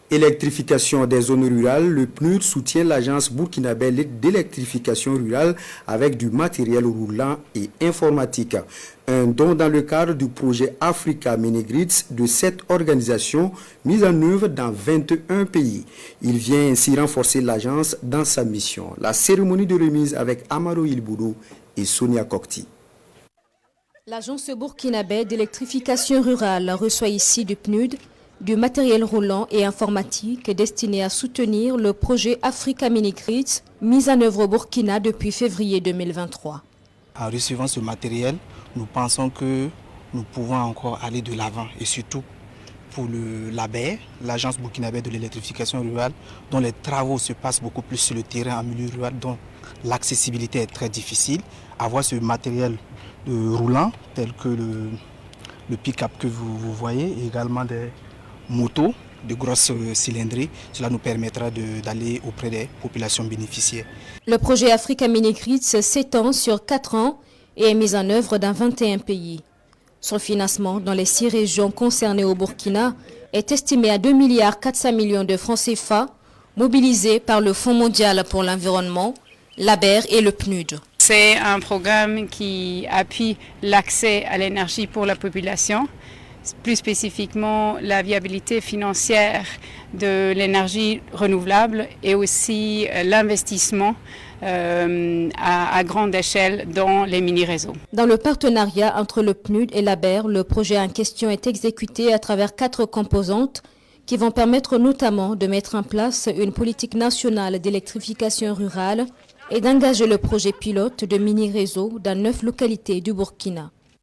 Électrification des zones rurales, le PNUD soutient l'agence burkinabé d'électrification rurale avec du matériel roulant et informatique. Un don dans le cadre du projet Africa Mini-Grids de cette organisation mise en œuvre dans 21 pays. Il vient ainsi renforcer l'agence dans sa mission. La cérémonie de remise avec Amaro Ilboudou et Sonia Kokti. L'agence burkinabé d'électrification rurale reçoit ici du PNUD du matériel roulant et informatique destiné à soutenir le projet Africa Mini-Grids mis en œuvre au Burkina depuis février 2023. En recevant ce matériel, nous pensons que nous pouvons encore aller de l'avant et surtout pour l'ABER, l'agence burkinabé de l'électrification rurale, dont les travaux se passent beaucoup plus sur le terrain en milieu rural, dont l'accessibilité est très difficile. Avoir ce matériel roulant tel que le pick-up que vous voyez et également des motos de grosse cylindrée, cela nous permettra d'aller auprès des populations bénéficiaires. Le projet Africa Mini-Grids s'étend sur 4 ans et est mis en œuvre dans 21 pays. Son financement dans les 6 régions concernées au Burkina est estimé à 2,4 milliards de francs CFA, mobilisés par le Fonds mondial pour l'environnement, l'ABER et le PNUD. C'est un programme qui appuie l'accès à l'énergie pour la population, plus spécifiquement la viabilité financière de l'énergie renouvelable et aussi l'investissement à grande échelle dans les mini-réseaux. Dans le partenariat entre le PNUD et l'ABER, le projet en question est exécuté à travers 4 composantes qui vont permettre notamment de mettre en place une politique nationale d'électrification rurale et d'engager le projet pilote de mini-réseaux dans 9 localités du Burkina.